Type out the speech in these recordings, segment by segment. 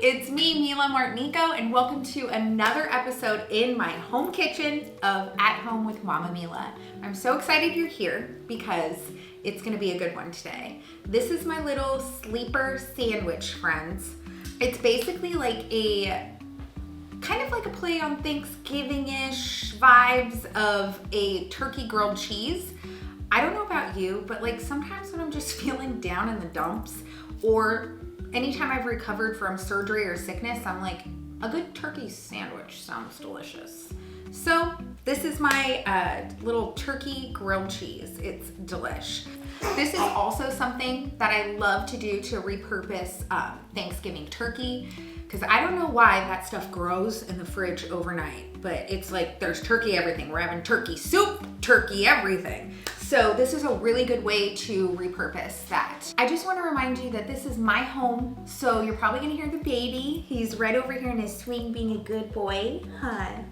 it's me, Mila Martinico, and welcome to another episode in my home kitchen of At Home with Mama Mila. I'm so excited you're here because it's gonna be a good one today. This is my little sleeper sandwich, friends. It's basically like kind of like a play on Thanksgiving-ish vibes of a turkey grilled cheese. I don't know about you, but like sometimes when I'm just feeling down in the dumps, or anytime I've recovered from surgery or sickness, I'm like, a good turkey sandwich sounds delicious. So this is my little turkey grilled cheese. It's delish. This is also something that I love to do to repurpose Thanksgiving turkey, because I don't know why that stuff grows in the fridge overnight, but it's like there's turkey everything. We're having turkey soup, turkey everything. So this is a really good way to repurpose that. I just want to remind you that this is my home, so you're probably gonna hear the baby. He's right over here in his swing being a good boy. Hi.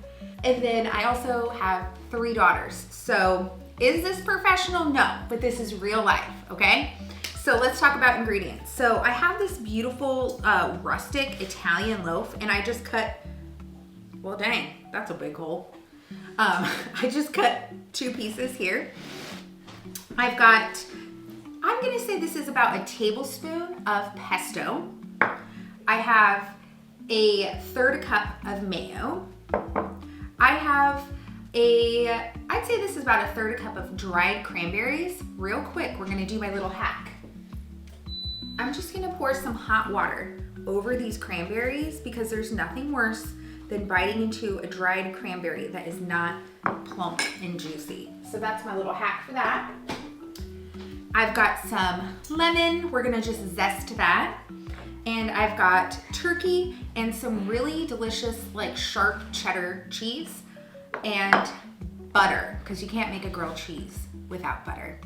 And then I also have 3 daughters. So is this professional? No, but this is real life, okay? So let's talk about ingredients. So I have this beautiful rustic Italian loaf, and I just cut, well dang, that's a big hole. I just cut 2 pieces here. I'm gonna say this is about a tablespoon of pesto. I have a 1/3 cup of mayo. I have I'd say this is about a 1/3 cup of dried cranberries. Real quick, we're gonna do my little hack. I'm just gonna pour some hot water over these cranberries because there's nothing worse than biting into a dried cranberry that is not plump and juicy. So that's my little hack for that. I've got some lemon. We're gonna just zest that. And I've got turkey and some really delicious like sharp cheddar cheese and butter, because you can't make a grilled cheese without butter.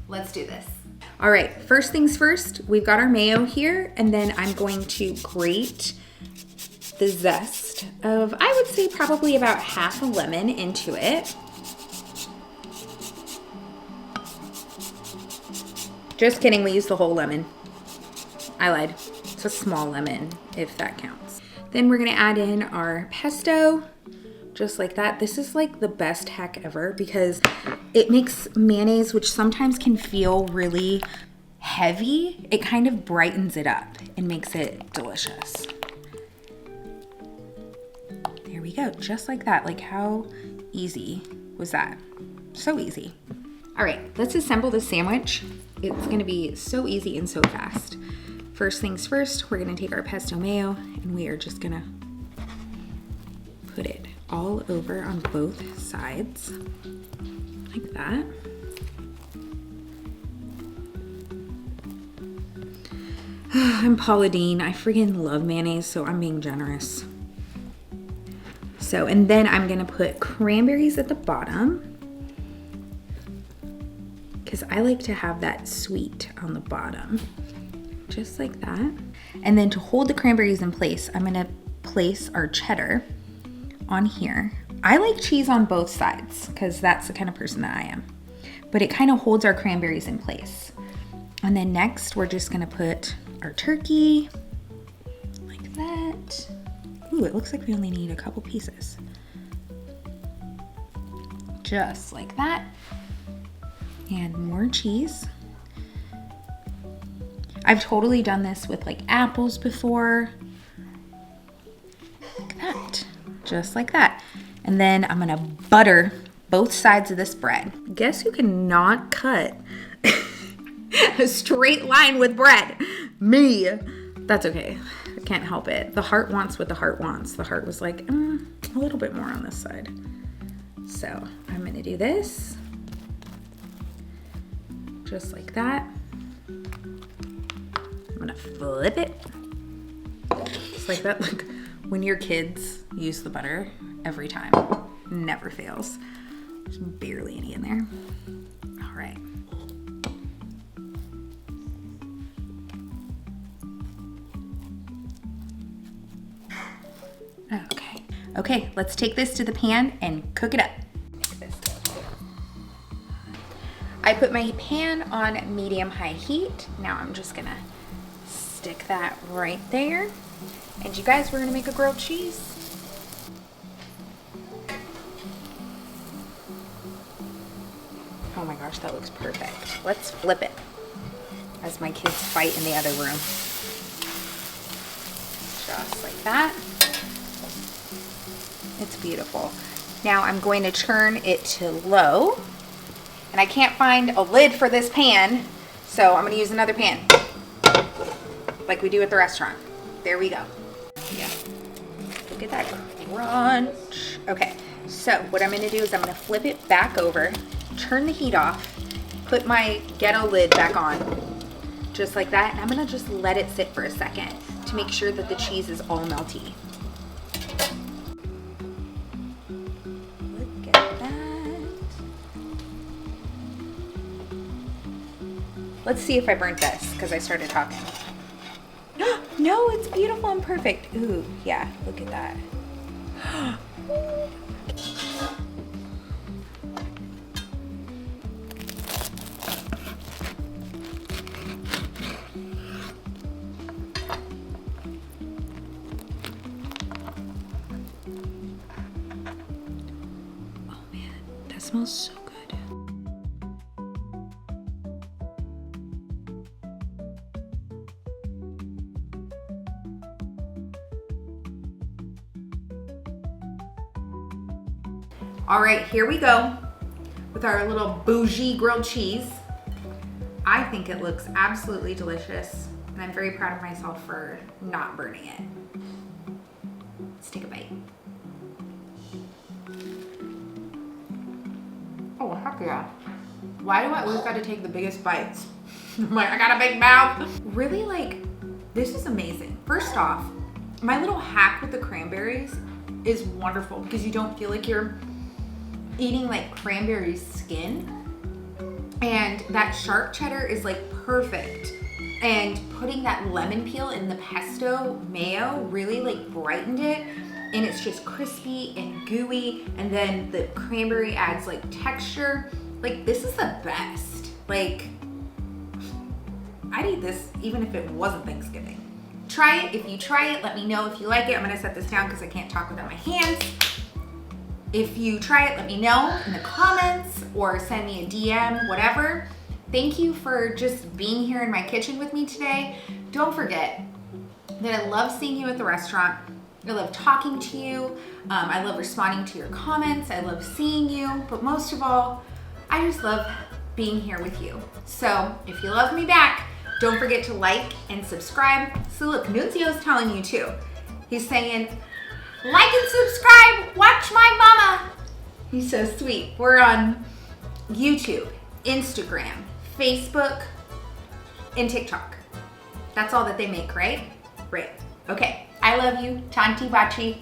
Let's do this. All right, first things first, we've got our mayo here, and then I'm going to grate the zest of, I would say probably about half a lemon into it. Just kidding, we used the whole lemon. I lied. It's a small lemon, if that counts. Then we're gonna add in our pesto, just like that. This is like the best hack ever because it makes mayonnaise, which sometimes can feel really heavy, it kind of brightens it up and makes it delicious. There we go, just like that. Like how easy was that? So easy. All right, let's assemble the sandwich. It's gonna be so easy and so fast. First things first, we're gonna take our pesto mayo and we are just gonna put it all over on both sides, like that. I'm Paula Deen. I freaking love mayonnaise, so I'm being generous. So, and then I'm gonna put cranberries at the bottom because I like to have that sweet on the bottom, just like that. And then to hold the cranberries in place, I'm gonna place our cheddar on here. I like cheese on both sides because that's the kind of person that I am, but it kind of holds our cranberries in place. And then next, we're just gonna put our turkey like that. Ooh, it looks like we only need a couple pieces. Just like that. And more cheese. I've totally done this with like apples before. Like that, just like that. And then I'm gonna butter both sides of this bread. Guess who cannot cut a straight line with bread? Me. That's okay, I can't help it. The heart wants what the heart wants. The heart was like, a little bit more on this side. So I'm gonna do this. Just like that. I'm gonna flip it. Just like that. Like when your kids use the butter every time. Never fails. There's barely any in there. All right. Okay, let's take this to the pan and cook it up. I put my pan on medium-high heat. Now I'm just gonna stick that right there. And you guys, we're gonna make a grilled cheese. Oh my gosh, that looks perfect. Let's flip it as my kids fight in the other room. Just like that. It's beautiful. Now I'm going to turn it to low. And I can't find a lid for this pan, so I'm gonna use another pan. Like we do at the restaurant. There we go. Yeah. Look at that crunch. Okay, so what I'm gonna do is I'm gonna flip it back over, turn the heat off, put my ghetto lid back on, just like that. And I'm gonna just let it sit for a second to make sure that the cheese is all melty. Look at that. Let's see if I burnt this, because I started talking. No, it's beautiful and perfect. Ooh, yeah, look at that. Oh man, that smells so good. All right, here we go with our little bougie grilled cheese. I think it looks absolutely delicious, and I'm very proud of myself for not burning it. Let's take a bite. Oh, heck yeah. Why do I always gotta take the biggest bites? I'm like, I got a big mouth. Really, like, this is amazing. First off, my little hack with the cranberries is wonderful because you don't feel like you're eating like cranberry skin, and that sharp cheddar is like perfect, and putting that lemon peel in the pesto mayo really like brightened it, and it's just crispy and gooey, and then the cranberry adds like texture. Like, this is the best. Like, I'd eat this even if it wasn't Thanksgiving. Try it. If you try it, let me know if you like it. I'm gonna set this down because I can't talk without my hands. If you try it, let me know in the comments or send me a DM, whatever. Thank you for just being here in my kitchen with me today. Don't forget that I love seeing you at the restaurant. I love talking to you. I love responding to your comments. I love seeing you. But most of all, I just love being here with you. So if you love me back, don't forget to like and subscribe. So look, Nunzio's telling you too. He's saying, like and subscribe, watch my mama. He's so sweet. We're on YouTube, Instagram, Facebook, and TikTok. That's all that they make, right? Right. Okay. I love you. Tanti Bachi.